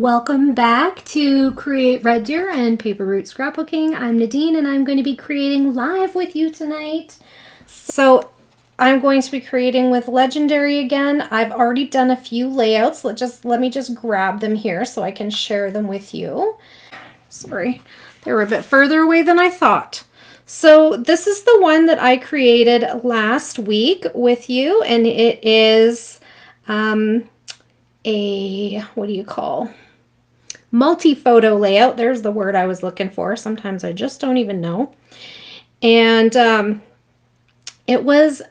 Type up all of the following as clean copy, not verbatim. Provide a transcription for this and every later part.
welcome back to Create Red Deer and Paper Route Scrapbooking. I'm Nadine and I'm going to be creating live with you tonight. So I'm going to be creating with Legendary again. I've already done a few layouts. Let me just grab them here so I can share them with you. Sorry, they were a bit further away than I thought. So this is the one that I created last week with you, and it is what do you call, multi-photo layout. There's the word I was looking for. Sometimes I just don't even know. And it was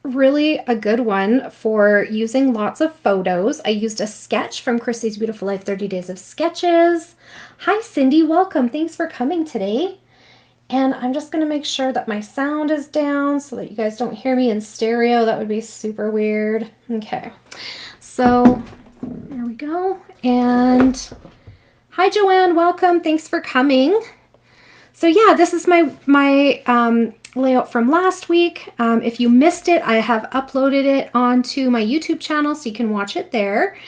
really a good one for using lots of photos. I used a sketch from Christy's Beautiful Life 30 Days of Sketches. Hi Cindy, welcome. Thanks for coming today. And I'm just going to make sure that my sound is down so that you guys don't hear me in stereo. That would be super weird. Okay, so there we go. And hi Joanne, welcome. Thanks for coming. So yeah, this is my layout from last week. If you missed it, I have uploaded it onto my YouTube channel so you can watch it there.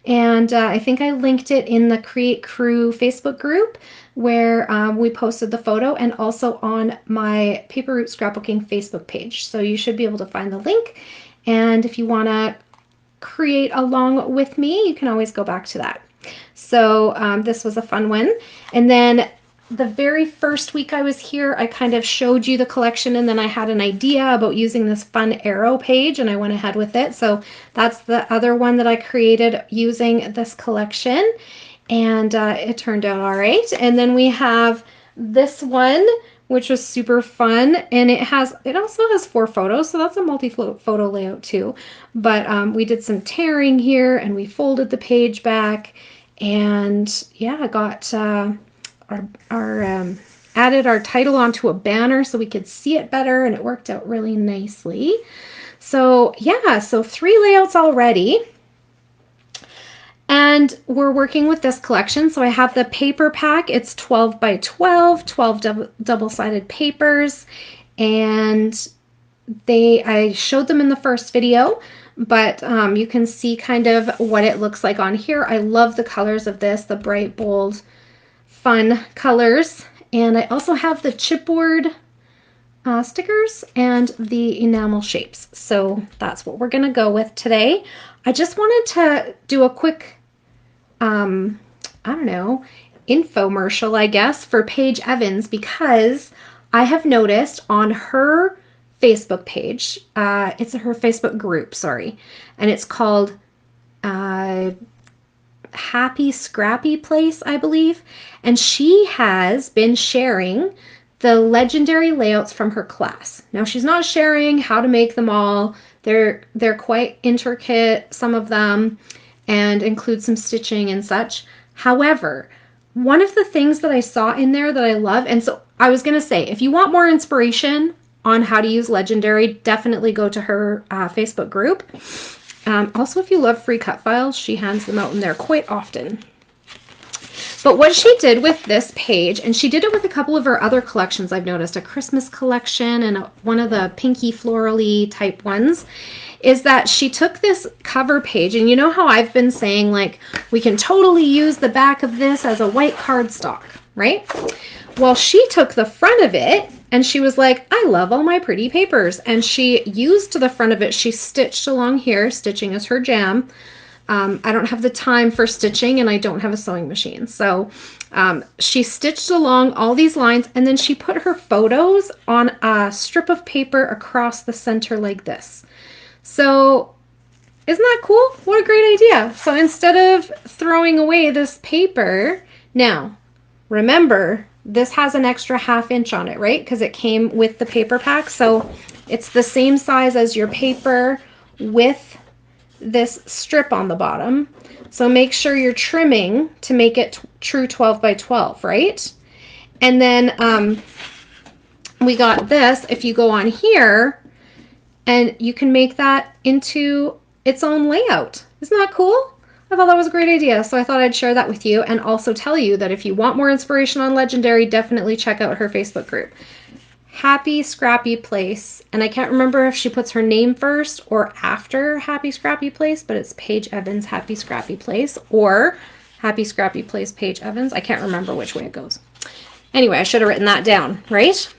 And I think I linked it in the Create Crew Facebook group where we posted the photo, and also on my Paper Route Scrapbooking Facebook page. So you should be able to find the link. And if you want to create along with me, you can always go back to that. So this was a fun one. And then the very first week I was here, I kind of showed you the collection, and then I had an idea about using this fun arrow page and I went ahead with it. So that's the other one that I created using this collection, and it turned out all right. And then we have this one, which was super fun, and it also has 4 photos, so that's a multi-photo layout too. But we did some tearing here, and we folded the page back, and yeah, I got added our title onto a banner so we could see it better, and it worked out really nicely. So yeah, so 3 layouts already. And we're working with this collection. So I have the paper pack. It's 12 by 12, 12 double-sided papers. And I showed them in the first video, but you can see kind of what it looks like on here. I love the colors of this, the bright, bold, fun colors. And I also have the chipboard stickers and the enamel shapes. So that's what we're going to go with today. I just wanted to do a quick I don't know, infomercial, I guess, for Paige Evans, because I have noticed on her Facebook page, it's her Facebook group, sorry, and it's called Happy Scrappy Place, I believe, and she has been sharing the Legendary layouts from her class. Now, she's not sharing how to make them all. They're quite intricate, some of them, and include some stitching and such. However, one of the things that I saw in there that I love, and so I was going to say, if you want more inspiration on how to use Legendary, definitely go to her Facebook group. Also, if you love free cut files, she hands them out in there quite often. But what she did with this page, and she did it with a couple of her other collections, I've noticed, a Christmas collection and one of the pinky florally type ones, is that she took this cover page, and you know how I've been saying, like, we can totally use the back of this as a white cardstock, right? Well, she took the front of it, and she was like, I love all my pretty papers. And she used the front of it, she stitched along here, stitching is her jam. I don't have the time for stitching, and I don't have a sewing machine. So she stitched along all these lines, and then she put her photos on a strip of paper across the center like this. So isn't that cool? What a great idea. So instead of throwing away this paper, now remember, this has an extra ½ inch on it, right? Because it came with the paper pack. So it's the same size as your paper with this strip on the bottom. So make sure you're trimming to make it true 12 by 12, right? And then we got this, if you go on here, and you can make that into its own layout. Isn't that cool? I thought that was a great idea, so I thought I'd share that with you, and also tell you that if you want more inspiration on Legendary, definitely check out her Facebook group. Happy Scrappy Place, and I can't remember if she puts her name first or after Happy Scrappy Place, but it's Paige Evans Happy Scrappy Place, or Happy Scrappy Place Paige Evans. I can't remember which way it goes. Anyway, I should have written that down, right?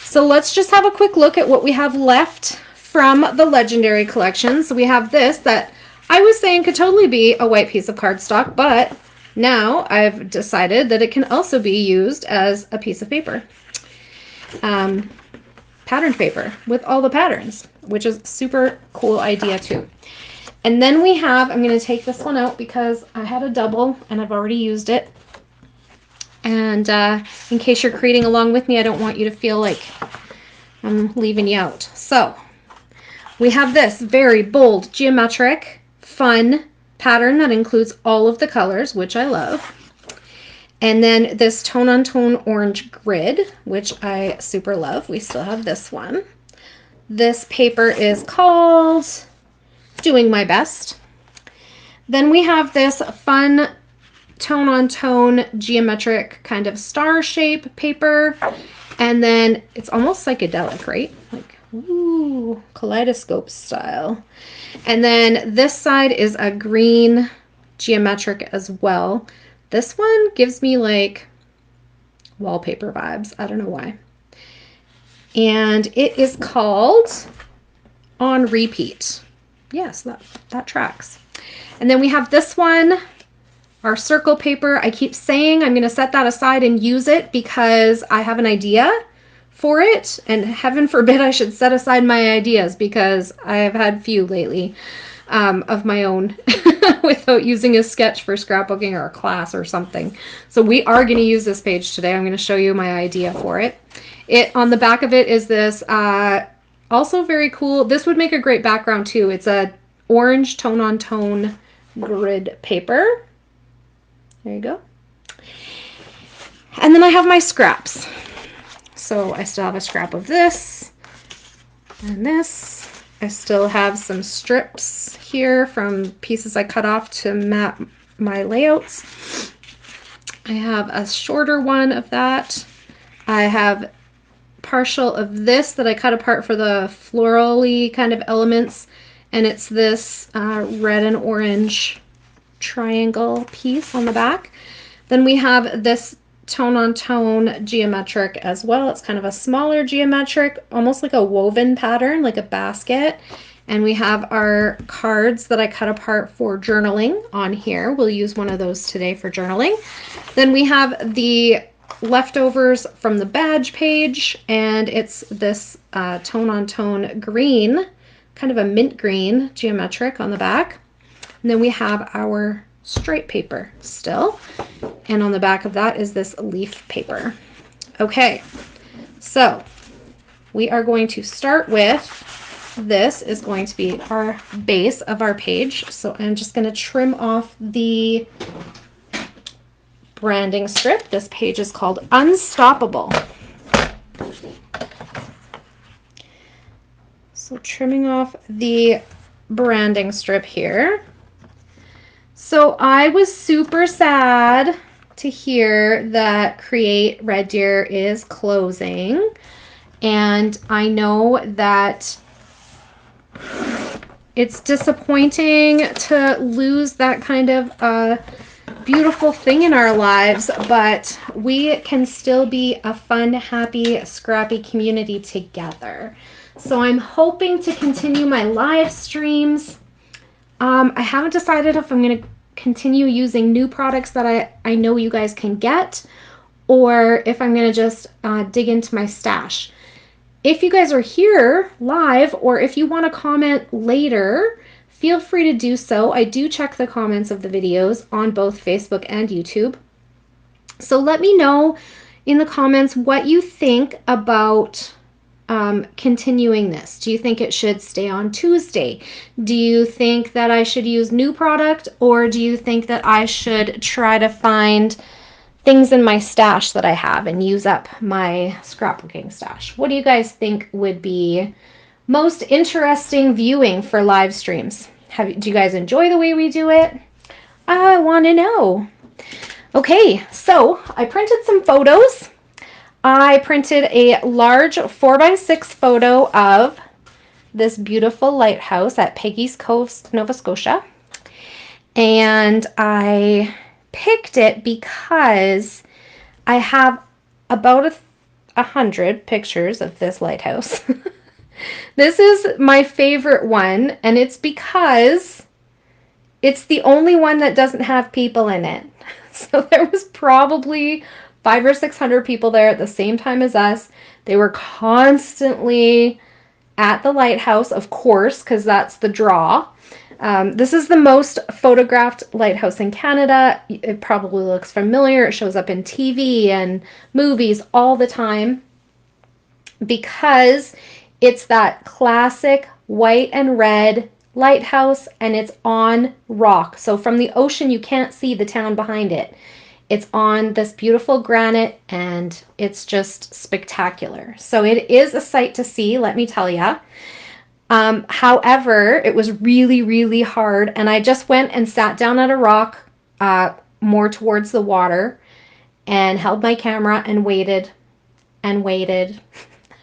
So let's just have a quick look at what we have left from the Legendary collection. So we have this that I was saying could totally be a white piece of cardstock, but now I've decided that it can also be used as a piece of paper. Patterned paper with all the patterns, which is a super cool idea too. And then we have, I'm going to take this one out because I had a double and I've already used it. And in case you're creating along with me, I don't want you to feel like I'm leaving you out. So we have this very bold, geometric, fun pattern that includes all of the colors, which I love. And then this tone-on-tone orange grid, which I super love. We still have this one. This paper is called Doing My Best. Then we have this fun tone-on-tone geometric kind of star shape paper. And then it's almost psychedelic, right? Like, ooh, kaleidoscope style. And then this side is a green geometric as well. This one gives me like wallpaper vibes. I don't know why. And it is called On Repeat. Yes, that tracks. And then we have this one, our circle paper. I keep saying I'm going to set that aside and use it because I have an idea for it. And heaven forbid I should set aside my ideas because I have had few lately of my own without using a sketch for scrapbooking or a class or something. So we are going to use this page today. I'm going to show you my idea for it. On the back of it is this also very cool. This would make a great background too. It's a orange tone-on-tone grid paper. There you go. And then I have my scraps. So I still have a scrap of this and this. I still have some strips here from pieces I cut off to map my layouts. I have a shorter one of that. I have partial of this that I cut apart for the floral-y kind of elements, and it's this red and orange triangle piece on the back. Then we have this tone-on-tone geometric as well. It's kind of a smaller geometric, almost like a woven pattern, like a basket. And we have our cards that I cut apart for journaling on here. We'll use one of those today for journaling. Then we have the leftovers from the badge page, and it's this tone-on-tone green, kind of a mint green geometric on the back. And then we have our stripe paper still, and on the back of that is this leaf paper. Okay, so we are going to start with, this is going to be our base of our page. So I'm just going to trim off the branding strip. This page is called Unstoppable. So trimming off the branding strip here. So I was super sad to hear that Create Red Deer is closing. And I know that it's disappointing to lose that kind of beautiful thing in our lives, but we can still be a fun, happy, scrappy community together. So I'm hoping to continue my live streams. I haven't decided if I'm going to continue using new products that I know you guys can get, or if I'm going to just dig into my stash. If you guys are here live, or if you want to comment later, feel free to do so. I do check the comments of the videos on both Facebook and YouTube. So let me know in the comments what you think about continuing this. Do you think it should stay on Tuesday? Do you think that I should use new product, or do you think that I should try to find things in my stash that I have and use up my scrapbooking stash? What do you guys think would be most interesting viewing for live streams? Do you guys enjoy the way we do it? I want to know. Okay, so I printed some photos. I printed a large 4x6 photo of this beautiful lighthouse at Peggy's Cove, Nova Scotia. And I picked it because I have about 100 pictures of this lighthouse. This is my favorite one, and it's because it's the only one that doesn't have people in it. So there was probably 500 or 600 people there at the same time as us. They were constantly at the lighthouse, of course, because that's the draw. This is the most photographed lighthouse in Canada. It probably looks familiar. It shows up in TV and movies all the time because it's that classic white and red lighthouse, and it's on rock. So from the ocean, you can't see the town behind it. It's on this beautiful granite, and it's just spectacular. So it is a sight to see, let me tell you. However, it was really, really hard, and I just went and sat down at a rock more towards the water and held my camera and waited and waited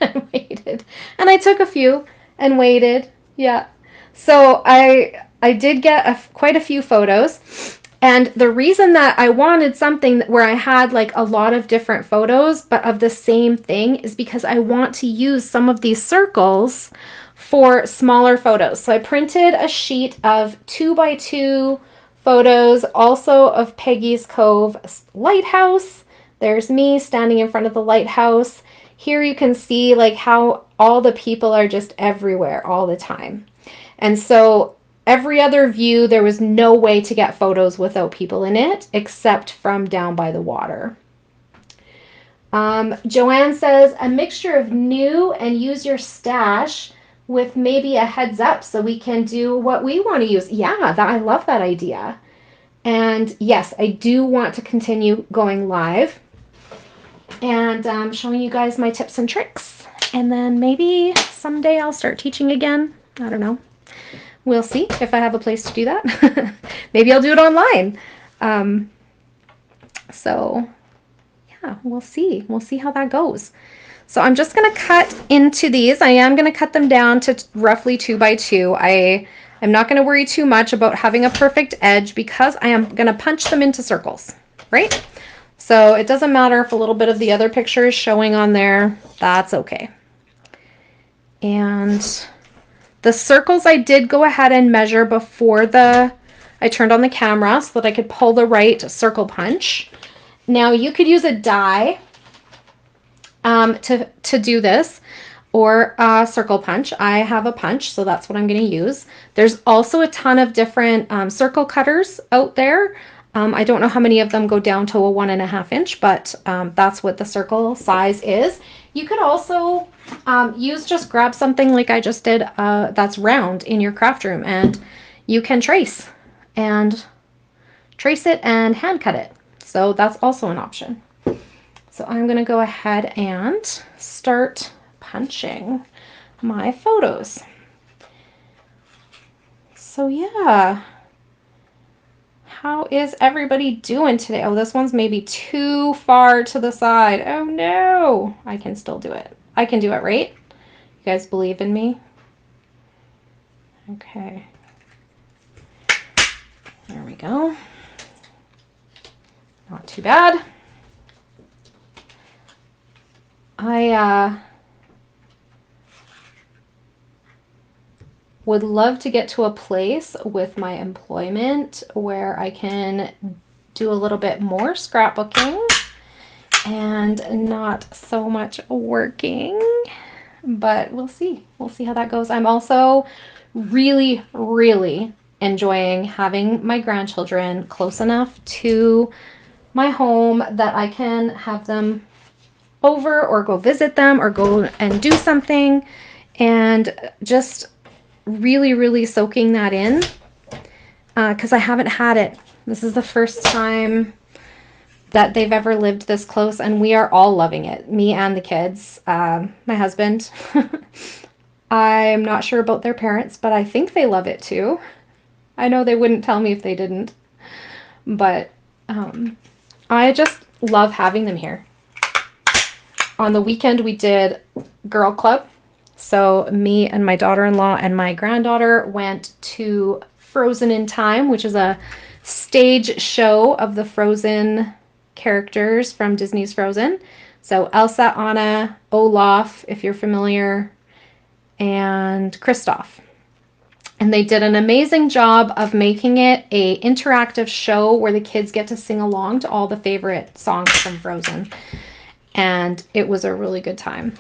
and waited. And I took a few and waited. Yeah. So I did get quite a few photos. And the reason that I wanted something where I had like a lot of different photos, but of the same thing, is because I want to use some of these circles for smaller photos. So I printed a sheet of 2x2 photos, also of Peggy's Cove lighthouse. There's me standing in front of the lighthouse. Here you can see like how all the people are just everywhere all the time. And so every other view, there was no way to get photos without people in it, except from down by the water. Joanne says, a mixture of new and use your stash with maybe a heads up so we can do what we want to use. Yeah, I love that idea. And yes, I do want to continue going live and showing you guys my tips and tricks. And then maybe someday I'll start teaching again. I don't know. We'll see if I have a place to do that. Maybe I'll do it online. So yeah, we'll see. We'll see how that goes. So I'm just going to cut into these. I am going to cut them down to roughly 2x2. I'm not going to worry too much about having a perfect edge because I am going to punch them into circles, right? So it doesn't matter if a little bit of the other picture is showing on there. That's okay. And the circles I did go ahead and measure before I turned on the camera so that I could pull the right circle punch. Now you could use a die to do this, or a circle punch. I have a punch, so that's what I'm going to use. There's also a ton of different circle cutters out there. I don't know how many of them go down to a 1.5 inch, but that's what the circle size is. You could also just grab something like I just did that's round in your craft room, and you can trace it and hand cut it. So that's also an option. So I'm going to go ahead and start punching my photos. So yeah, how is everybody doing today? Oh, this one's maybe too far to the side. Oh no, I can still do it. I can do it, right? You guys believe in me? Okay. There we go. Not too bad. I would love to get to a place with my employment where I can do a little bit more scrapbooking and not so much working, but we'll see. We'll see how that goes. I'm also really, really enjoying having my grandchildren close enough to my home that I can have them over or go visit them or go and do something, and just really, really soaking that in because I haven't had it. This is the first time that they've ever lived this close, and we are all loving it, me and the kids. My husband. I'm not sure about their parents, but I think they love it too. I know they wouldn't tell me if they didn't, but I just love having them here. On the weekend, we did Girl Club. So me and my daughter-in-law and my granddaughter went to Frozen in Time, which is a stage show of the Frozen characters from Disney's Frozen. So Elsa, Anna, Olaf, if you're familiar, and Kristoff. And they did an amazing job of making it a interactive show where the kids get to sing along to all the favorite songs from Frozen. And it was a really good time.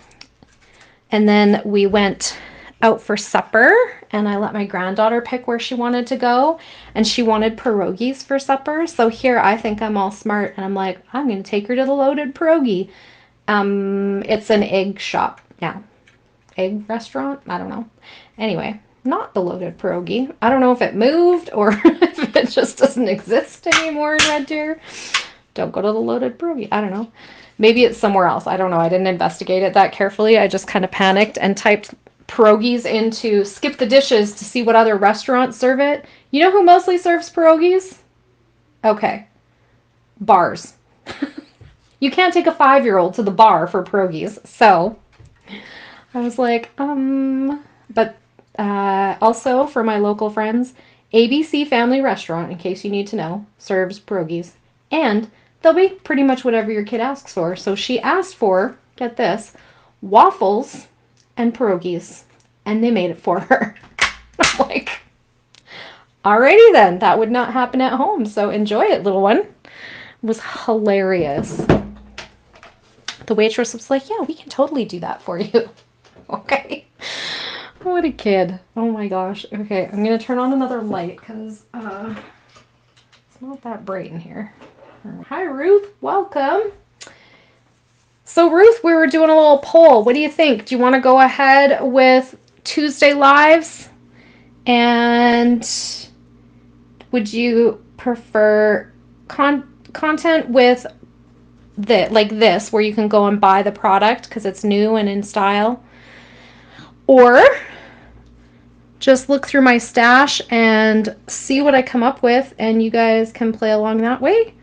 And then we went out for supper, and I let my granddaughter pick where she wanted to go, and she wanted pierogies for supper. So here I think I'm all smart, and I'm like, I'm going to take her to the Loaded Pierogi. It's an egg shop now. Egg restaurant? I don't know. Anyway, not the Loaded Pierogi. I don't know if it moved or if it just doesn't exist anymore in Red Deer. Don't go to the Loaded Pierogi. I don't know. Maybe it's somewhere else. I don't know. I didn't investigate it that carefully. I just kind of panicked and typed pierogies into Skip the Dishes to see what other restaurants serve it. You know who mostly serves pierogies? Okay. Bars. You can't take a 5-year-old to the bar for pierogies. So I was like, but also for my local friends, ABC Family Restaurant, in case you need to know, serves pierogies. And they'll be pretty much whatever your kid asks for. So she asked for, get this, waffles and pierogies. And they made it for her. I'm like, alrighty then, that would not happen at home. So enjoy it, little one. It was hilarious. The waitress was like, yeah, we can totally do that for you. Okay. What a kid. Oh my gosh. Okay, I'm going to turn on another light because it's not that bright in here. Hi, Ruth. Welcome. So, Ruth, we were doing a little poll. What do you think? Do you want to go ahead with Tuesday lives? And would you prefer content with like this, where you can go and buy the product because it's new and in style? Or just look through my stash and see what I come up with, and you guys can play along that way?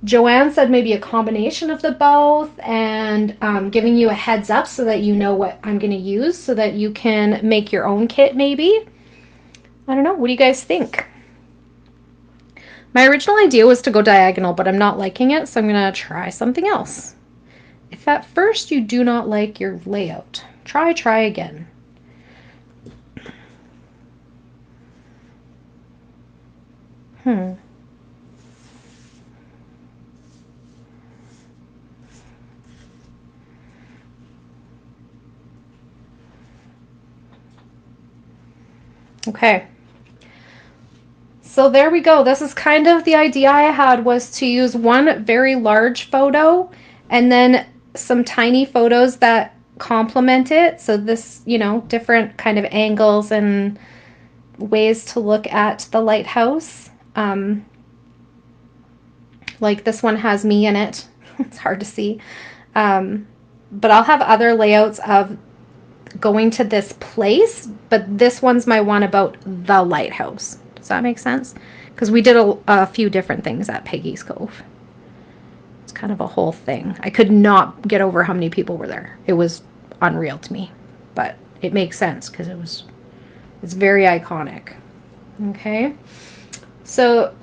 Joanne said maybe a combination of the both, and giving you a heads up so that you know what I'm going to use so that you can make your own kit maybe. I don't know. What do you guys think? My original idea was to go diagonal, but I'm not liking it, so I'm going to try something else. If at first you do not like your layout, try again. Okay. So there we go. This is kind of the idea I had, was to use one very large photo and then some tiny photos that complement it. So this, you know, different kind of angles and ways to look at the lighthouse. Like this one has me in it. It's hard to see. But I'll have other layouts of going to this place, but this one's my one about the lighthouse. Does that make sense? Because we did a few different things at Peggy's Cove. It's kind of a whole thing. I could not get over how many people were there. It was unreal to me, but it makes sense because it's very iconic. Okay, so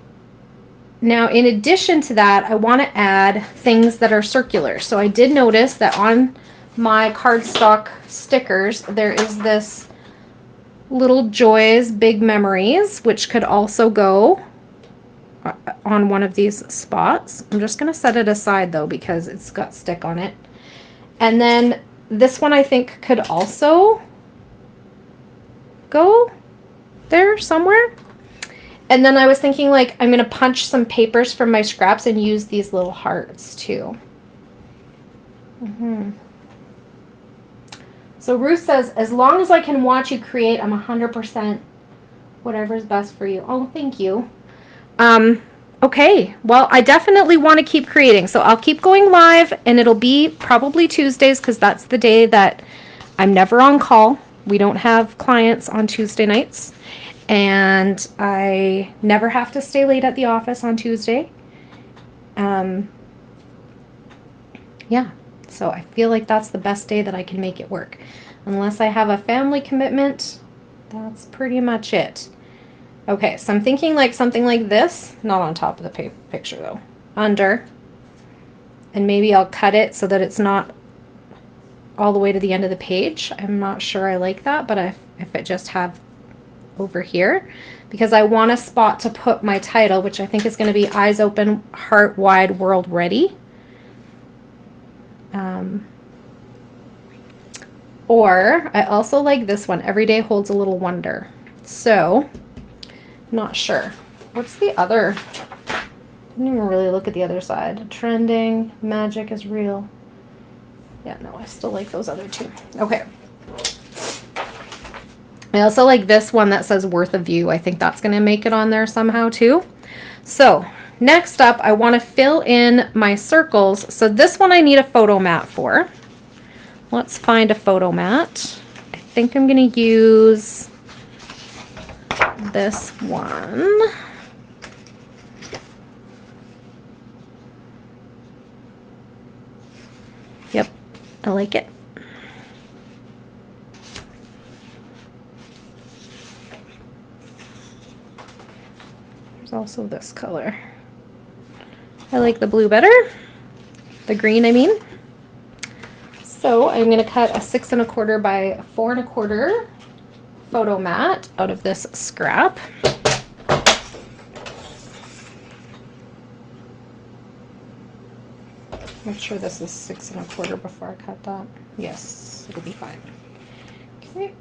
now in addition to that, I want to add things that are circular. So I did notice that on my cardstock stickers there is this Little Joy's Big Memories, which could also go on one of these spots. I'm just going to set it aside though because it's got stick on it. And then this one I think could also go there somewhere. And then I was thinking, like, I'm going to punch some papers from my scraps and use these little hearts too. So Ruth says, as long as I can watch you create, I'm 100% whatever's best for you. Oh, thank you. Okay, well, I definitely want to keep creating. So I'll keep going live, and it'll be probably Tuesdays because that's the day that I'm never on call. We don't have clients on Tuesday nights. And I never have to stay late at the office on Tuesday. Yeah. So I feel like that's the best day that I can make it work. Unless I have a family commitment, that's pretty much it. Okay, so I'm thinking like something like this, not on top of the picture though, under, and maybe I'll cut it so that it's not all the way to the end of the page. I'm not sure I like that, but if it just have over here, because I want a spot to put my title, which I think is going to be Eyes Open, Heart Wide, World Ready. Or I also like this one, Every Day Holds a Little Wonder. So, not sure. What's the other? I didn't even really look at the other side. Trending, Magic is Real. Yeah, no, I still like those other two. Okay. I also like this one that says Worth a View. I think that's going to make it on there somehow too. So next up, I want to fill in my circles. So this one I need a photo mat for. Let's find a photo mat. I think I'm going to use this one. Yep, I like it. There's also this color. I like the blue better. The green, I mean. So I'm going to cut a 6 1/4 by 4 1/4 photo mat out of this scrap. Make sure this is 6 1/4 before I cut that. Yes, it'll be fine. Okay.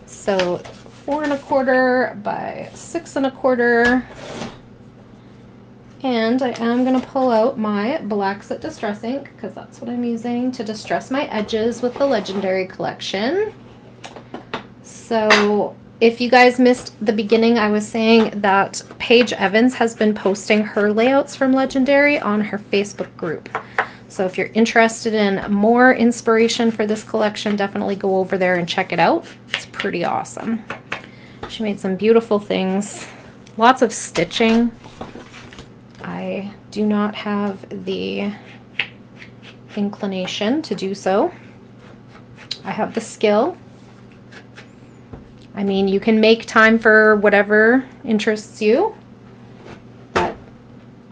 So 4 1/4 by 6 1/4. And I am going to pull out my Black Set Distress ink because that's what I'm using to distress my edges with the Legendary collection. So if you guys missed the beginning, I was saying that Paige Evans has been posting her layouts from Legendary on her Facebook group. So if you're interested in more inspiration for this collection, definitely go over there and check it out. It's pretty awesome. She made some beautiful things, lots of stitching. I do not have the inclination to do so. I have the skill. I mean, you can make time for whatever interests you, but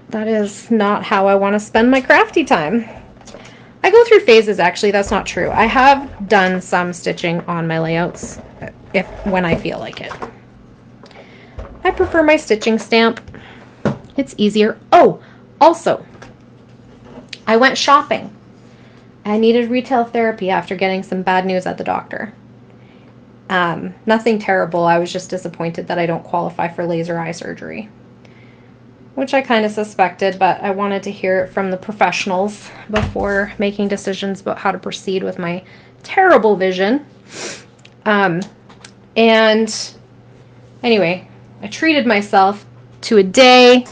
that is not how I want to spend my crafty time. I go through phases, actually. That's not true. I have done some stitching on my layouts when I feel like it. I prefer my stitching stamp. It's easier. Oh, also, I went shopping. I needed retail therapy after getting some bad news at the doctor. Nothing terrible. I was just disappointed that I don't qualify for laser eye surgery, which I kind of suspected, but I wanted to hear it from the professionals before making decisions about how to proceed with my terrible vision. And anyway, I treated myself to a day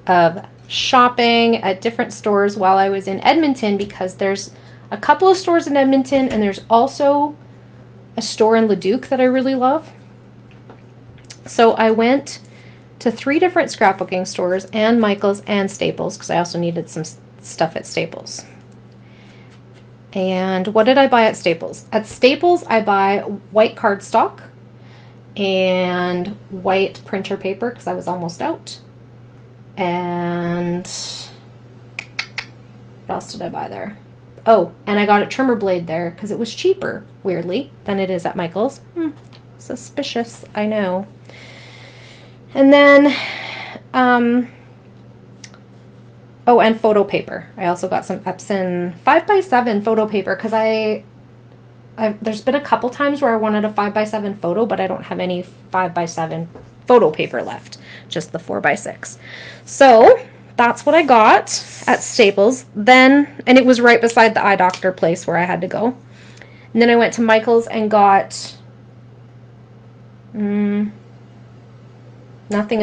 of shopping at different stores while I was in Edmonton, because there's a couple of stores in Edmonton and there's also a store in Leduc that I really love. So I went to 3 different scrapbooking stores and Michael's and Staples, because I also needed some stuff at Staples. And what did I buy at Staples? At Staples, I buy white cardstock and white printer paper because I was almost out. And what else did I buy there? Oh, and I got a trimmer blade there because it was cheaper, weirdly, than it is at Michael's. Suspicious, I know. And then, oh, and photo paper. I also got some Epson 5x7 photo paper because there's been a couple times where I wanted a 5x7 photo, but I don't have any 5x7 photo paper left, just the 4x6. So that's what I got at Staples. Then, and it was right beside the eye doctor place where I had to go. And then I went to Michael's and got nothing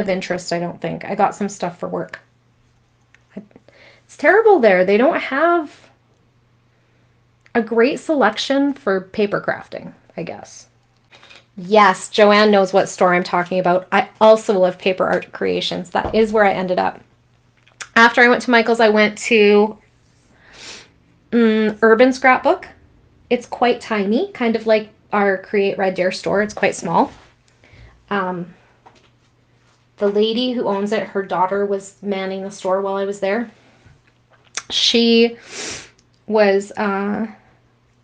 of interest, I don't think. I got some stuff for work. It's terrible there. They don't have a great selection for paper crafting, I guess. Yes, Joanne knows what store I'm talking about. I also love Paper Art Creations. That is where I ended up. After I went to Michael's, I went to Urban Scrapbook. It's quite tiny, kind of like our Create Red Deer store. It's quite small. The lady who owns it, her daughter was manning the store while I was there. She was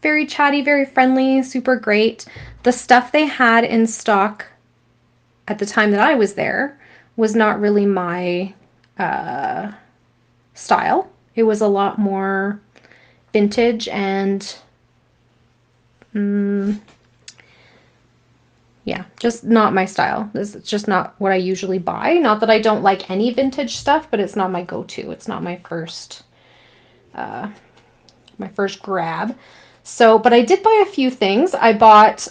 very chatty, very friendly, super great. The stuff they had in stock at the time that I was there was not really my style. It was a lot more vintage and yeah, just not my style. This is just not what I usually buy. Not that I don't like any vintage stuff, but it's not my go-to. It's not my first grab. So, but I did buy a few things. I bought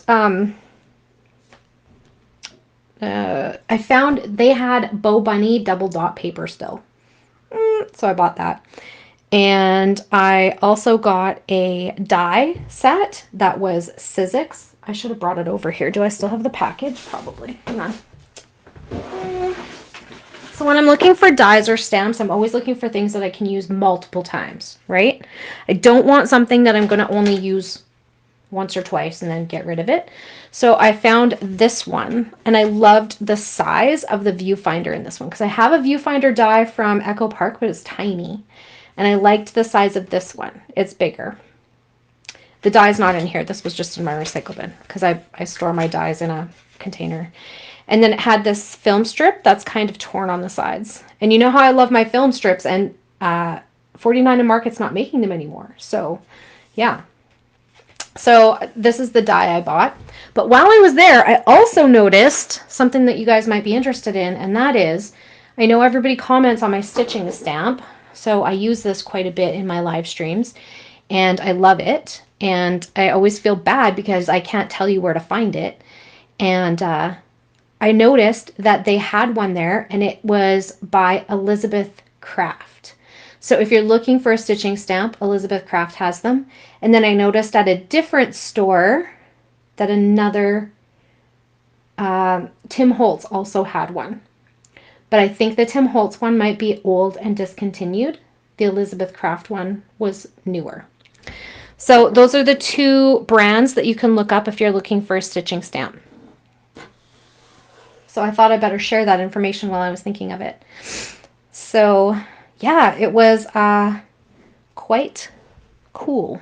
I found they had Bo Bunny double dot paper still. So I bought that. And I also got a die set that was Sizzix. I should have brought it over here. Do I still have the package? Probably. Hang on. So when I'm looking for dies or stamps, I'm always looking for things that I can use multiple times, right? I don't want something that I'm going to only use once or twice and then get rid of it. So I found this one, and I loved the size of the viewfinder in this one because I have a viewfinder die from Echo Park, but it's tiny. And I liked the size of this one. It's bigger. The die's not in here. This was just in my recycle bin because I store my dies in a container. And then it had this film strip that's kind of torn on the sides. And you know how I love my film strips, and 49 and Market's not making them anymore. So, yeah. So this is the die I bought. But while I was there, I also noticed something that you guys might be interested in, and that is, I know everybody comments on my stitching stamp, so I use this quite a bit in my live streams, and I love it. And I always feel bad because I can't tell you where to find it. And I noticed that they had one there, and it was by Elizabeth Craft. So if you're looking for a stitching stamp, Elizabeth Craft has them. And then I noticed at a different store that another Tim Holtz also had one. But I think the Tim Holtz one might be old and discontinued. The Elizabeth Craft one was newer. So those are the two brands that you can look up if you're looking for a stitching stamp. So I thought I better share that information while I was thinking of it. So yeah, it was quite cool.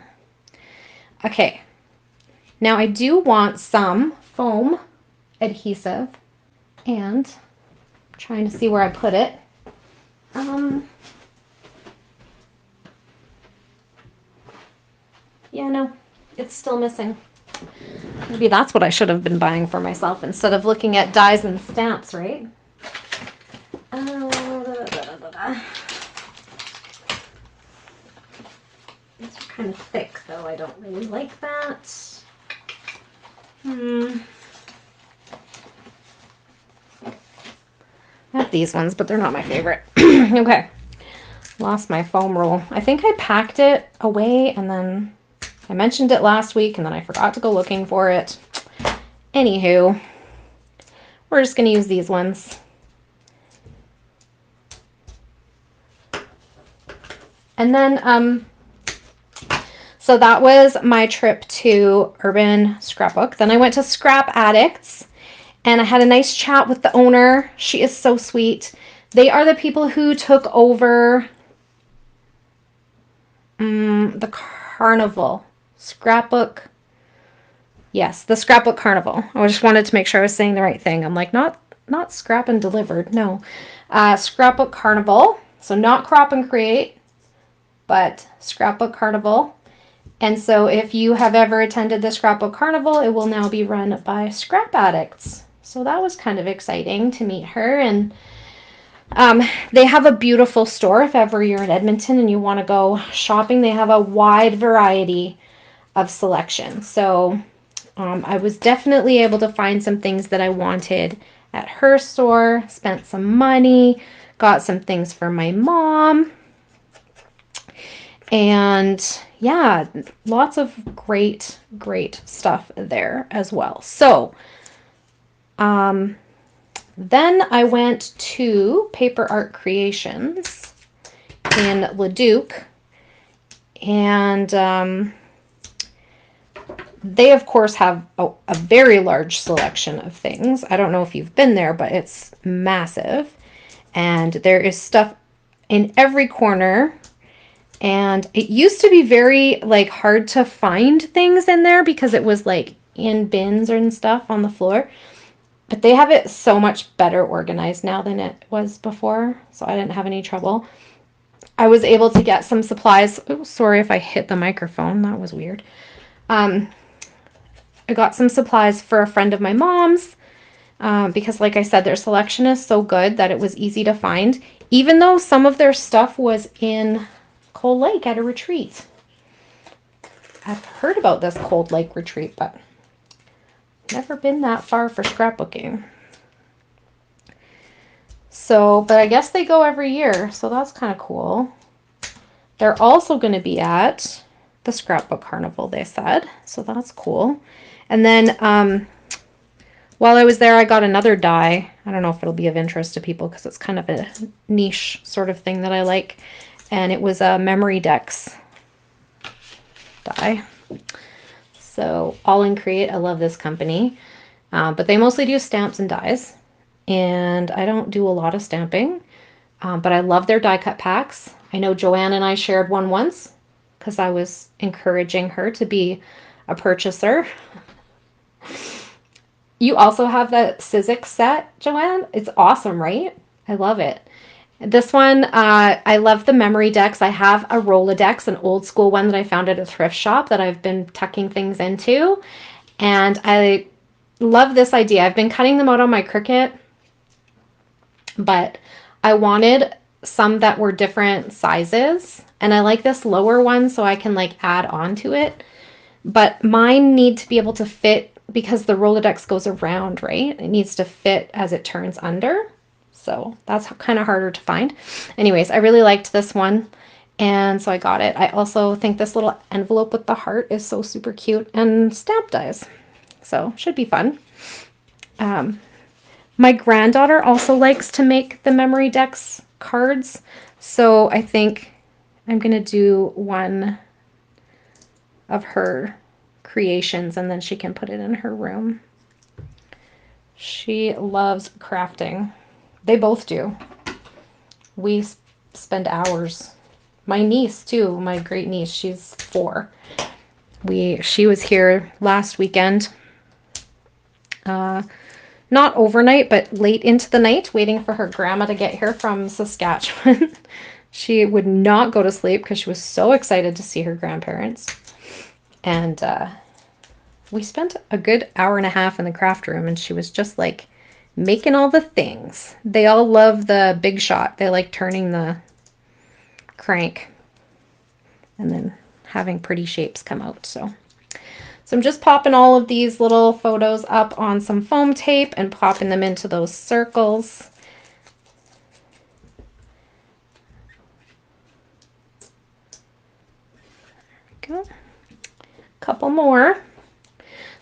Okay, now I do want some foam adhesive, and I'm trying to see where I put it. Yeah, no, it's still missing. Maybe that's what I should have been buying for myself instead of looking at dies and stamps, right? These are kind of thick, though. I don't really like that. I have these ones, but they're not my favorite. Okay. Lost my foam roll. I think I packed it away, and then I mentioned it last week, and then I forgot to go looking for it. Anywho, we're just going to use these ones. And then, so that was my trip to Urban Scrapbook. Then I went to Scrap Addicts, and I had a nice chat with the owner. She is so sweet. They are the people who took over the Carnival Scrapbook. Yes, the Scrapbook Carnival. I just wanted to make sure I was saying the right thing. I'm like, not Scrap and Delivered. No. Scrapbook Carnival. So not Crop and Create, but Scrapbook Carnival. And so if you have ever attended the Scrapbook Carnival, it will now be run by Scrap Addicts. So that was kind of exciting to meet her. And they have a beautiful store. If ever you're in Edmonton and you want to go shopping, they have a wide variety of selection. So I was definitely able to find some things that I wanted at her store, spent some money, got some things for my mom. And yeah, lots of great stuff there as well. So then I went to Paper Art Creations in Leduc, and They, of course, have a very large selection of things. I don't know if you've been there, but it's massive. And there is stuff in every corner. And it used to be very like hard to find things in there because it was like in bins and stuff on the floor. But they have it so much better organized now than it was before. So I didn't have any trouble. I was able to get some supplies. Oh, sorry if I hit the microphone. That was weird. I got some supplies for a friend of my mom's because, like I said, their selection is so good that it was easy to find, even though some of their stuff was in Cold Lake at a retreat. I've heard about this Cold Lake retreat, but never been that far for scrapbooking. So, but I guess they go every year, so that's kind of cool. They're also going to be at the Scrapbook Carnival, they said, so that's cool. And then while I was there, I got another die. I don't know if it'll be of interest to people because it's kind of a niche sort of thing that I like. And it was a Memory Decks die. So All in Create, I love this company. But they mostly do stamps and dies. And I don't do a lot of stamping. But I love their die cut packs. I know Joanne and I shared one once because I was encouraging her to be a purchaser. You also have the Sizzix set, Joanne. It's awesome, right? I love it. This one, I love the memory decks. I have a Rolodex, an old school one that I found at a thrift shop that I've been tucking things into. And I love this idea. I've been cutting them out on my Cricut, but I wanted some that were different sizes. And I like this lower one so I can like add on to it. But mine need to be able to fit because the Rolodex goes around, right? It needs to fit as it turns under. So that's kind of harder to find. Anyways, I really liked this one. And so I got it. I also think this little envelope with the heart is so super cute and stamp dies. So should be fun. My granddaughter also likes to make the Memory Decks cards. So I think I'm going to do one of her creations and then she can put it in her room. She loves crafting. They both do. We spend hours. My niece too, my great niece, she's 4. She was here last weekend. Not overnight, but late into the night, waiting for her grandma to get here from Saskatchewan. She would not go to sleep because she was so excited to see her grandparents. And we spent a good hour and a half in the craft room, and she was just like making all the things. They all love the Big Shot. They like turning the crank and then having pretty shapes come out. So I'm just popping all of these little photos up on some foam tape and popping them into those circles. There we go. Couple more.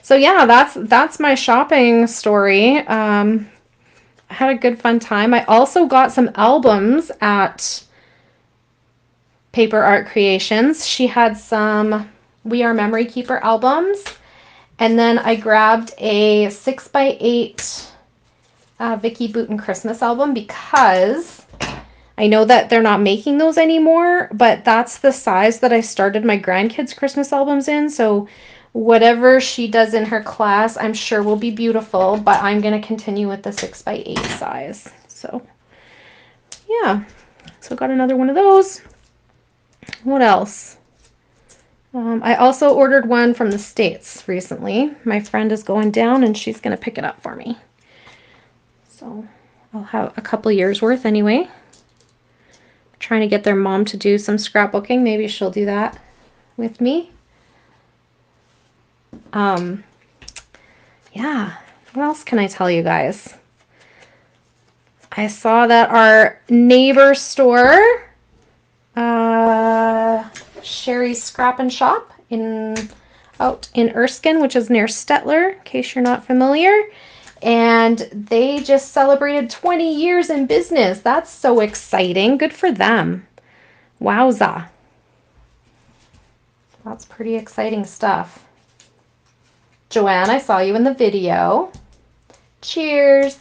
So yeah, that's my shopping story. I had a good fun time. I also got some albums at Paper Art Creations. She had some We Are Memory Keeper albums. And then I grabbed a 6x8 Vicki Boutin Christmas album because I know that they're not making those anymore, but that's the size that I started my grandkids' Christmas albums in. So whatever she does in her class, I'm sure will be beautiful, but I'm going to continue with the 6x8 size. So yeah, so got another one of those. What else? I also ordered one from the States recently. My friend is going down and she's going to pick it up for me. So I'll have a couple years worth anyway. Trying to get their mom to do some scrapbooking. Maybe she'll do that with me. Yeah, what else can I tell you guys? I saw that our neighbor store, Sherry's Scrap and Shop out in Erskine, which is near Stettler, in case you're not familiar. And they just celebrated 20 years in business. That's so exciting. Good for them. Wowza. That's pretty exciting stuff. Joanne, I saw you in the video. Cheers.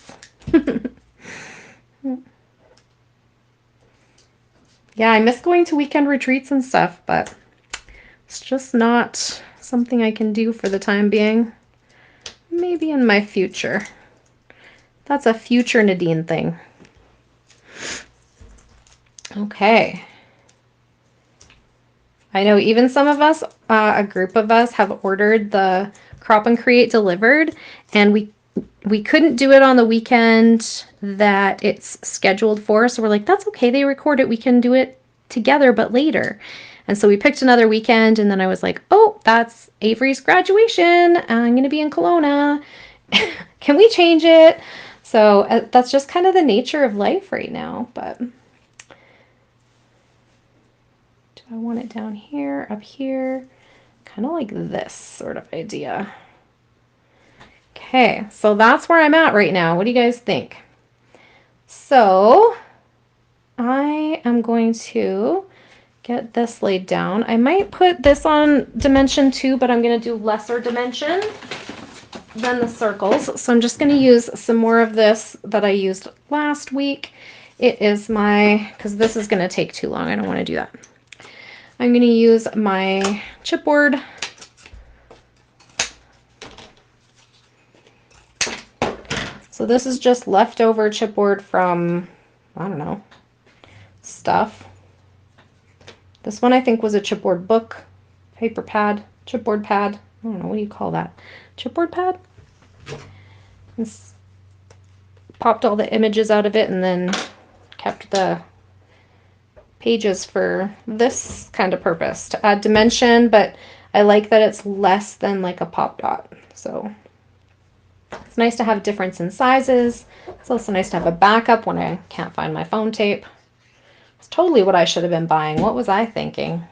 Yeah, I miss going to weekend retreats and stuff, but it's just not something I can do for the time being. Maybe in my future. That's a future Nadine thing. Okay. I know even some of us, a group of us, have ordered the Crop and Create delivered, and we couldn't do it on the weekend that it's scheduled for. So we're like, that's okay. They record it. We can do it together, but later. And so we picked another weekend, and then I was like, oh, that's Avery's graduation. I'm going to be in Kelowna. Can we change it? So that's just kind of the nature of life right now. But do I want it down here, up here? Kind of like this sort of idea. Okay, so that's where I'm at right now. What do you guys think? So I am going to get this laid down. I might put this on dimension 2, but I'm going to do lesser dimension than the circles. So I'm just going to use some more of this that I used last week. It is my, because this is going to take too long. I don't want to do that. I'm going to use my chipboard. So this is just leftover chipboard from, I don't know, stuff. This one I think was a chipboard book, paper pad, chipboard pad. I don't know, what do you call that? Chipboard pad? It's popped all the images out of it and then kept the pages for this kind of purpose, to add dimension, but I like that it's less than like a pop dot. So it's nice to have difference in sizes. It's also nice to have a backup when I can't find my phone tape. It's totally what I should have been buying. What was I thinking?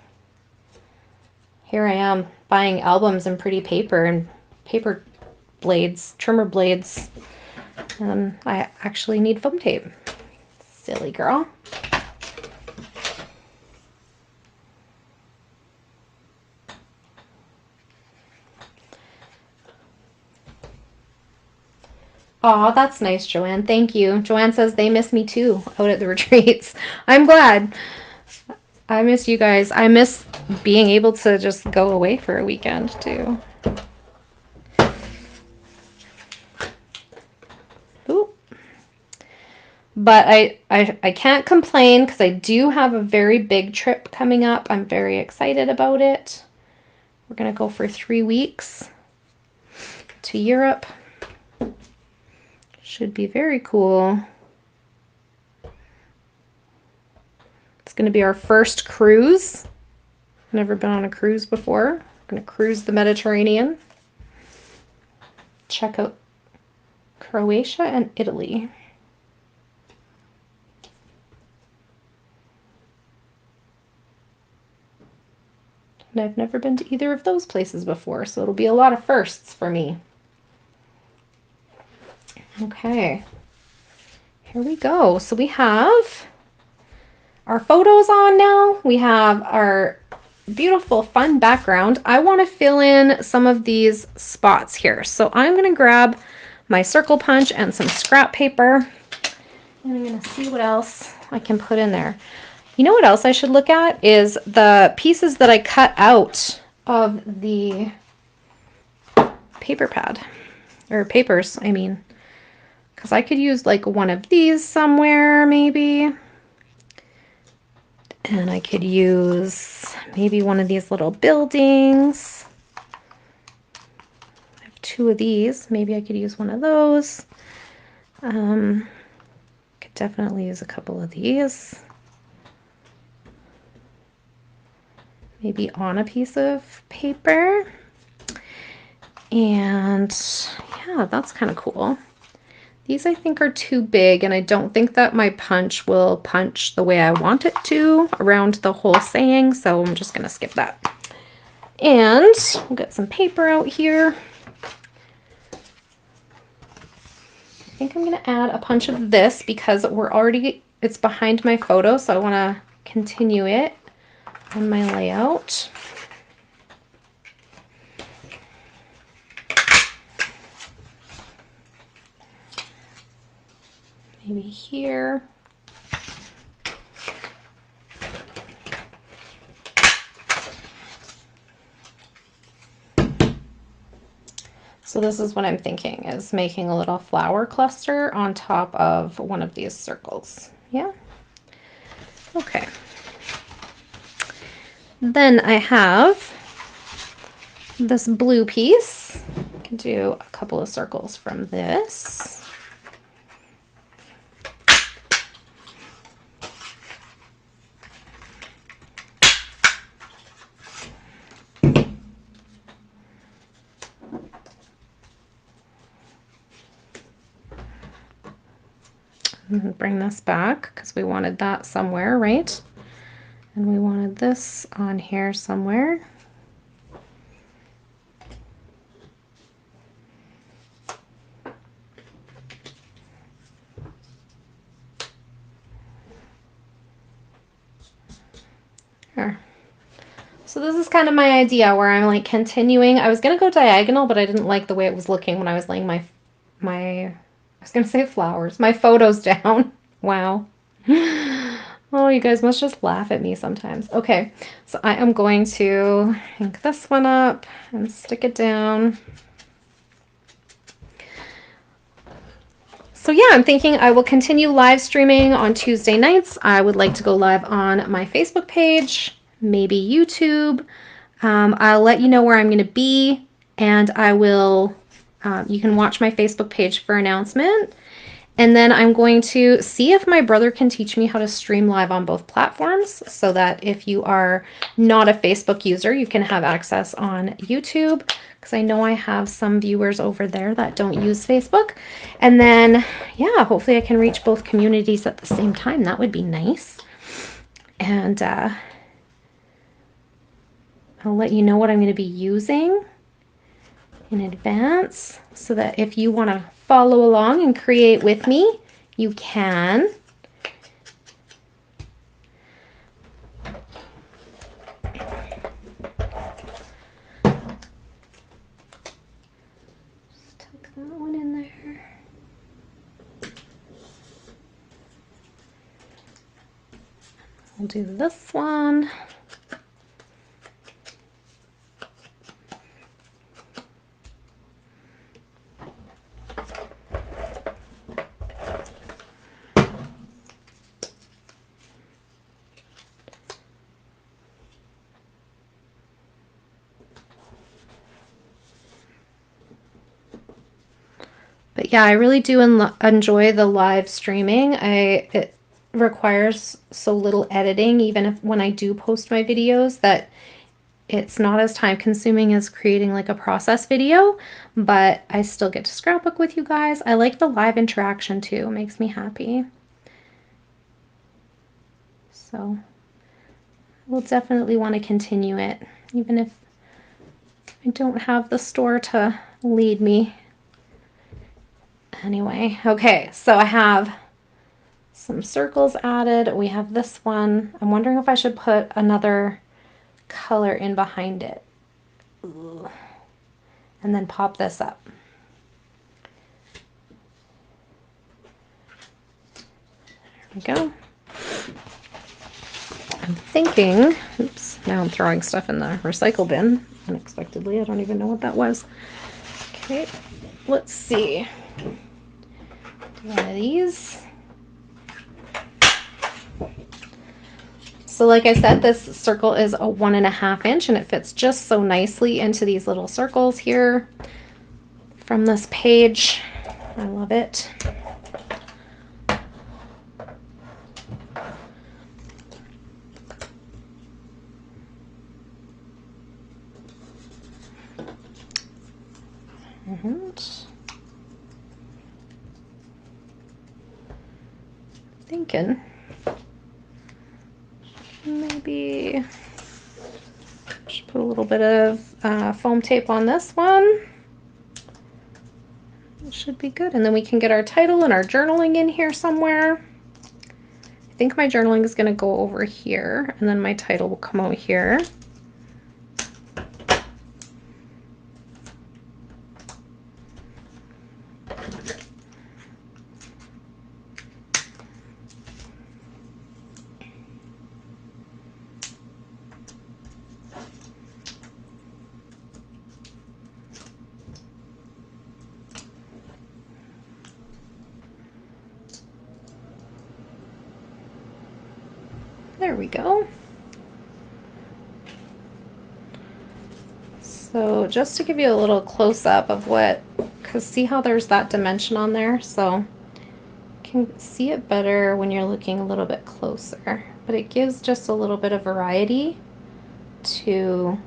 Here I am buying albums and pretty paper and paper blades, trimmer blades, and I actually need foam tape. Silly girl. Aw, that's nice, Joanne. Thank you. Joanne says they miss me too out at the retreats. I'm glad. I miss you guys. I miss being able to just go away for a weekend too. Ooh. But I can't complain because I do have a very big trip coming up. I'm very excited about it. We're going to go for 3 weeks to Europe. Should be very cool. It's going to be our first cruise. Never been on a cruise before. I'm going to cruise the Mediterranean. Check out Croatia and Italy. And I've never been to either of those places before, so it'll be a lot of firsts for me. Okay, here we go. So we have our photos on now. We have our beautiful fun background. I want to fill in some of these spots here. So I'm going to grab my circle punch and some scrap paper. And I'm going to see what else I can put in there. You know what else I should look at is the pieces that I cut out of the paper pad, or papers, I mean. Because I could use like one of these somewhere maybe. And I could use maybe one of these little buildings. I have 2 of these. Maybe I could use one of those. Could definitely use a couple of these. Maybe on a piece of paper. And yeah, that's kind of cool. These I think are too big, and I don't think that my punch will punch the way I want it to around the whole saying, so I'm just going to skip that. And we'll get some paper out here. I think I'm going to add a punch of this because it's behind my photo, so I want to continue it on my layout. maybe here. So this is what I'm thinking, is making a little flower cluster on top of one of these circles. Yeah. Okay. Then I have this blue piece. I can do a couple of circles from this. And bring this back because we wanted that somewhere, right? And we wanted this on here somewhere. There. So this is kind of my idea where I'm like continuing. I was going to go diagonal, but I didn't like the way it was looking when I was laying I was going to say flowers, my photos down. Wow. Oh, you guys must just laugh at me sometimes. Okay, so I am going to ink this one up and stick it down. So yeah, I'm thinking I will continue live streaming on Tuesday nights. I would like to go live on my Facebook page, maybe YouTube. I'll let you know where I'm going to be, and I will, you can watch my Facebook page for announcement. And then I'm going to see if my brother can teach me how to stream live on both platforms so that if you are not a Facebook user, you can have access on YouTube, because I know I have some viewers over there that don't use Facebook. And then, yeah, hopefully I can reach both communities at the same time. That would be nice. And I'll let you know what I'm going to be using in advance so that if you want to follow along and create with me, you can. Just tuck that one in there. I'll do this one. But yeah, I really do enjoy the live streaming. It requires so little editing, even if when I do post my videos, that it's not as time consuming as creating like a process video, but I still get to scrapbook with you guys. I like the live interaction too. It makes me happy. So we'll definitely want to continue it, even if I don't have the store to lead me. Anyway, okay, so I have some circles added. We have this one. I'm wondering if I should put another color in behind it. Ooh. And then pop this up. There we go. I'm thinking, oops, now I'm throwing stuff in the recycle bin unexpectedly. I don't even know what that was. Okay, let's see. Do one of these. So like I said, this circle is a 1.5 inch and it fits just so nicely into these little circles here from this page. I love it. And thinking maybe just put a little bit of foam tape on this one. It should be good. And then we can get our title and our journaling in here somewhere. I think my journaling is going to go over here, and then my title will come out here. There we go. So just to give you a little close-up of what, because see how there's that dimension on there? So you can see it better when you're looking a little bit closer. But it gives just a little bit of variety to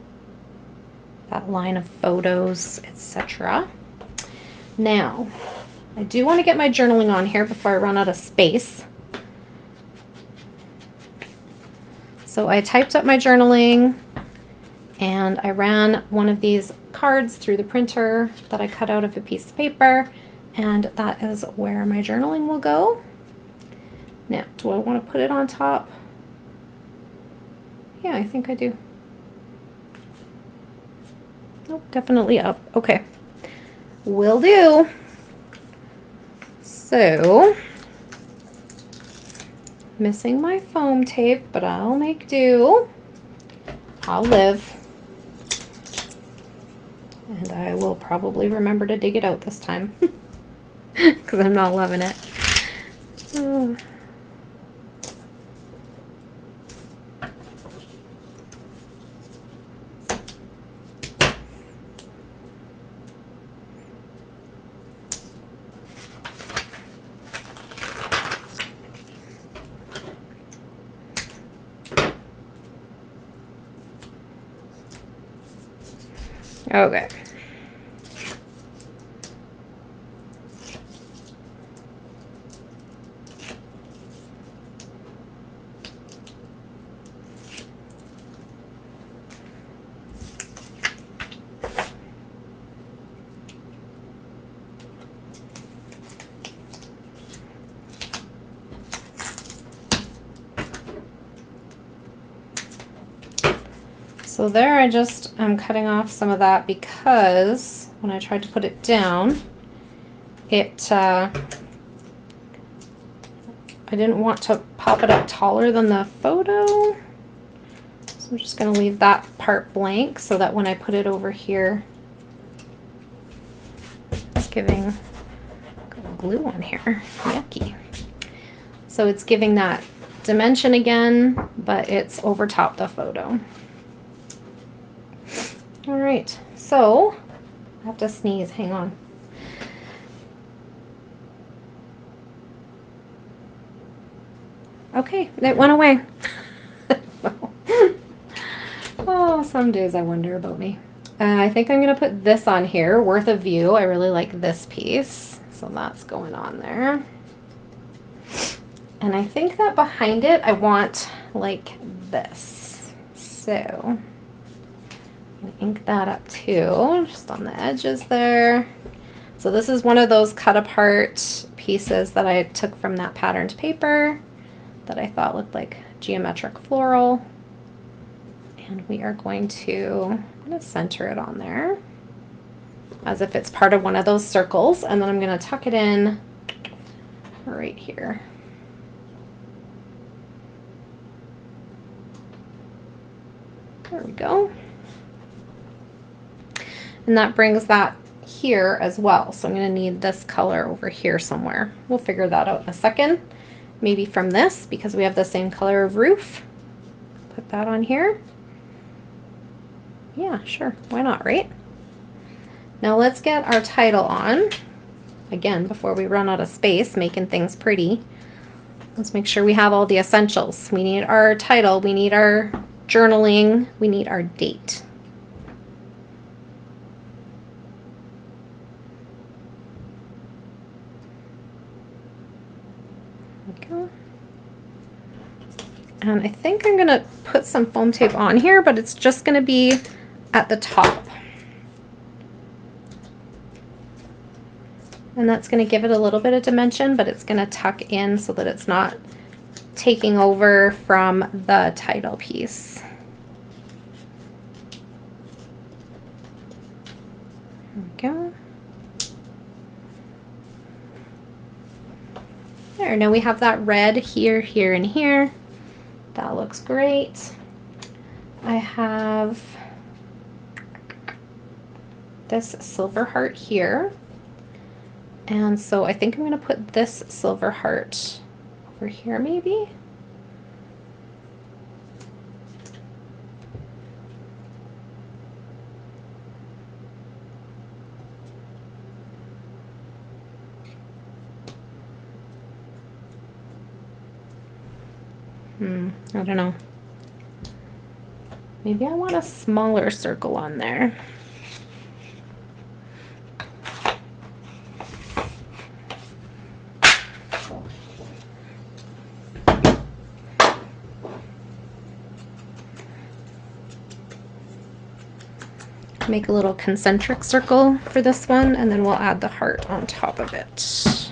that line of photos, etc. Now, I do want to get my journaling on here before I run out of space. So I typed up my journaling and I ran one of these cards through the printer that I cut out of a piece of paper, and that is where my journaling will go. Now, do I want to put it on top? Yeah, I think I do. Nope, definitely up. Okay, will do. So, missing my foam tape, but I'll make do. I'll live. And I will probably remember to dig it out this time because I'm not loving it. Oh. Okay. So there I'm cutting off some of that because when I tried to put it down, I didn't want to pop it up taller than the photo. So I'm just going to leave that part blank so that when I put it over here, it's giving glue on here. Yucky. So it's giving that dimension again, but it's over top the photo. All right, so I have to sneeze, hang on. Okay, it went away. Oh, some days I wonder about me. I think I'm gonna put this on here, Worth a View. I really like this piece, so that's going on there. And I think that behind it, I want like this. So I'm gonna ink that up too, just on the edges there. So this is one of those cut apart pieces that I took from that patterned paper that I thought looked like geometric floral. And we are going to, I'm going to center it on there as if it's part of one of those circles, and then I'm going to tuck it in right here. There we go. And that brings that here as well. So I'm going to need this color over here somewhere. We'll figure that out in a second. Maybe from this, because we have the same color of roof. Put that on here. Yeah, sure. Why not, right? Now let's get our title on. Again, before we run out of space, making things pretty. Let's make sure we have all the essentials. We need our title, we need our journaling, we need our date. And I think I'm gonna put some foam tape on here, but it's just gonna be at the top. And that's gonna give it a little bit of dimension, but it's gonna tuck in so that it's not taking over from the title piece. There we go. There, now we have that red here, here, and here. That looks great. I have this silver heart here. And so I think I'm going to put this silver heart over here maybe. I don't know. Maybe I want a smaller circle on there. Make a little concentric circle for this one, and then we'll add the heart on top of it.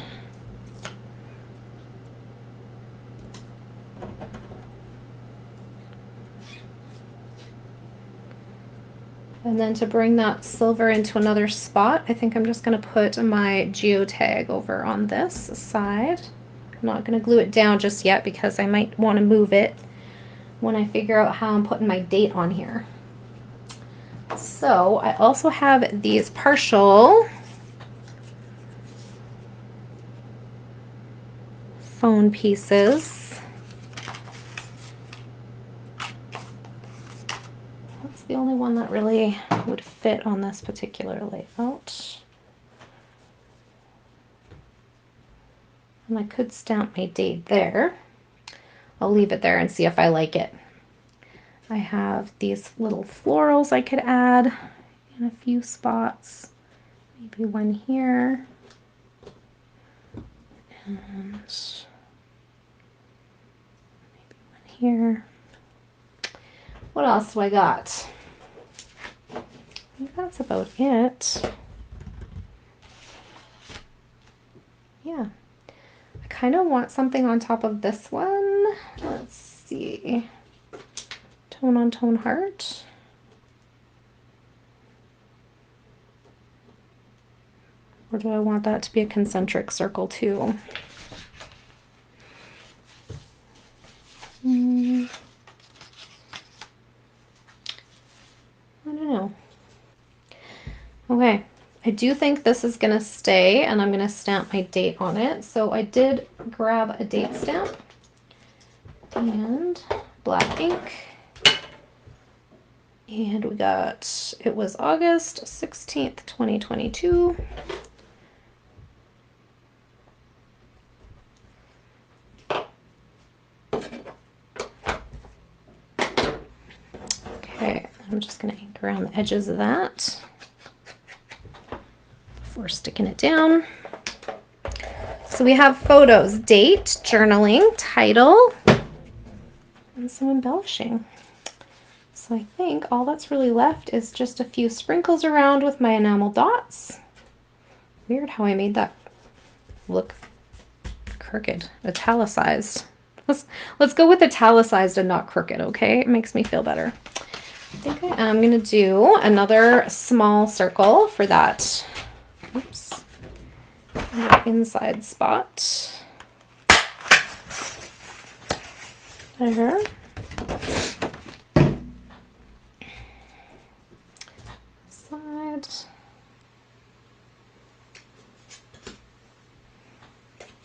And then to bring that silver into another spot, I think I'm just going to put my geotag over on this side. I'm not going to glue it down just yet because I might want to move it when I figure out how I'm putting my date on here. So I also have these partial phone pieces. That's the only one that really would fit on this particular layout. And I could stamp my date there. I'll leave it there and see if I like it. I have these little florals I could add in a few spots. Maybe one here. And maybe one here. What else do I got? I think that's about it. Yeah. I kind of want something on top of this one. Let's see. Tone on tone heart. Or do I want that to be a concentric circle too? I don't know. Okay, I do think this is gonna stay, and I'm gonna stamp my date on it. So I did grab a date stamp and black ink. And we got, it was August 16th, 2022. Okay, I'm just going to ink around the edges of that before sticking it down. So we have photos, date, journaling, title, and some embellishing. So I think all that's really left is just a few sprinkles around with my enamel dots. Weird how I made that look crooked, italicized. Let's go with italicized and not crooked, okay? It makes me feel better. I think I am going to do another small circle for that, oops, inside spot. There. Side.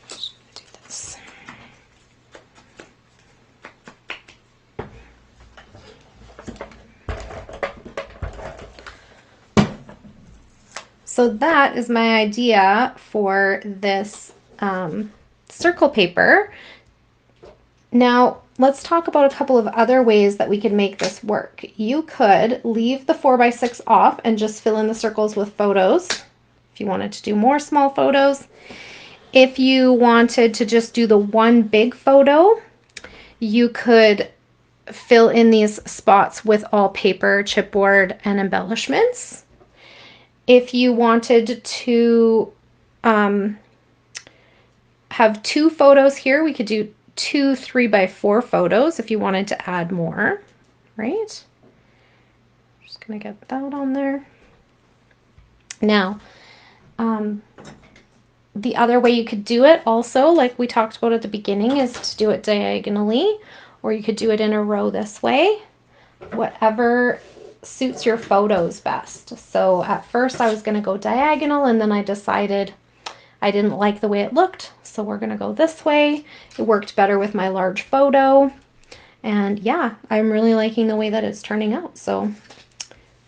Just gonna do this. So that is my idea for this circle paper. Now, let's talk about a couple of other ways that we could make this work. You could leave the 4x6 off and just fill in the circles with photos if you wanted to do more small photos. If you wanted to just do the one big photo, you could fill in these spots with all paper, chipboard, and embellishments. If you wanted to have two photos here, we could do 2 3x4 photos if you wanted to add more, right? Just gonna get that on there. Now, the other way you could do it also, like we talked about at the beginning, is to do it diagonally, or you could do it in a row this way, whatever suits your photos best. So at first I was going to go diagonal, and then I decided I didn't like the way it looked, so we're going to go this way. It worked better with my large photo, and yeah, I'm really liking the way that it's turning out, so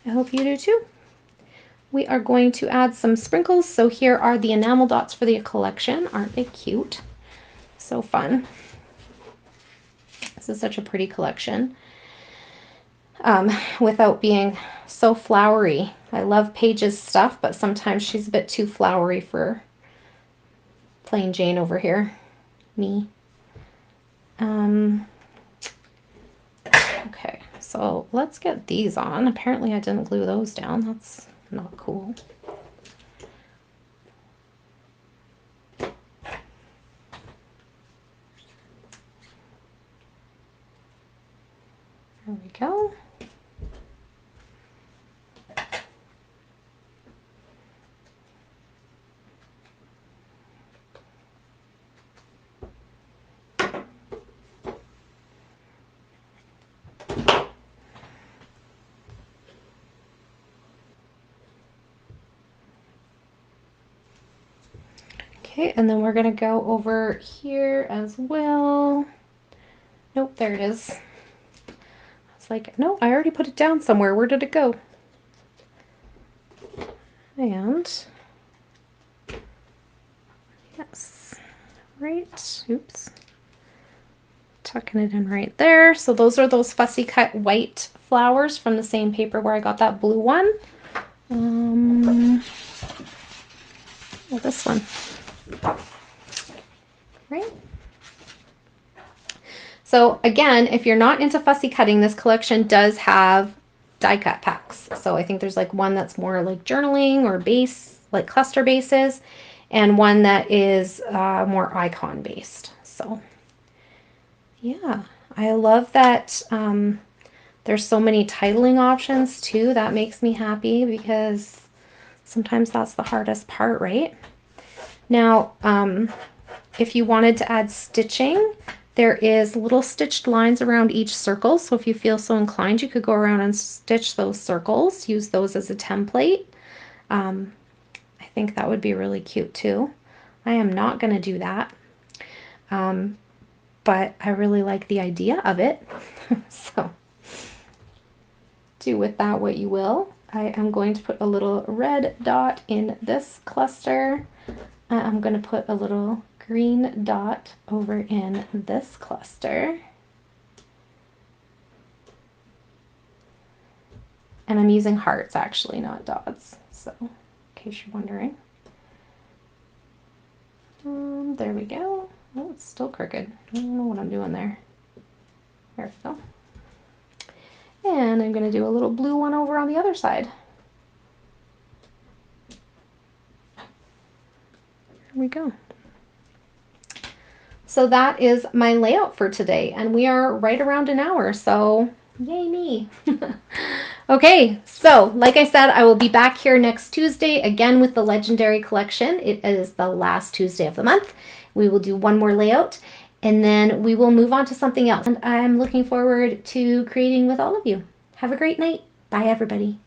I hope you do too. We are going to add some sprinkles. So here are the enamel dots for the collection. Aren't they cute? So fun. This is such a pretty collection without being so flowery. I love Paige's stuff, but sometimes she's a bit too flowery for plain Jane over here. Me. Okay, so let's get these on. Apparently I didn't glue those down. That's not cool. There we go. Okay, and then we're going to go over here as well. Nope, there it is. It's like, no, I already put it down somewhere. Where did it go? And yes, right, oops. Tucking it in right there. So those are those fussy cut white flowers from the same paper where I got that blue one. Well, this one. Right? So again, if you're not into fussy cutting, this collection does have die cut packs. So I think there's like one that's more like journaling or base, like cluster bases, and one that is more icon based. So yeah, I love that there's so many titling options too. That makes me happy because sometimes that's the hardest part, right? Now, if you wanted to add stitching, there is little stitched lines around each circle. So if you feel so inclined, you could go around and stitch those circles, use those as a template. I think that would be really cute too. I am not going to do that. But I really like the idea of it. So do with that what you will. I am going to put a little red dot in this cluster. I'm going to put a little green dot over in this cluster. And I'm using hearts actually, not dots. So in case you're wondering. There we go. Oh, it's still crooked. I don't know what I'm doing there. There we go. And I'm going to do a little blue one over on the other side. There we go. So that is my layout for today, and we are right around an hour, so yay me. Okay, so like I said, I will be back here next Tuesday again with the Legendary Collection. It is the last Tuesday of the month. We will do one more layout, and then we will move on to something else. And I'm looking forward to creating with all of you. Have a great night. Bye, everybody.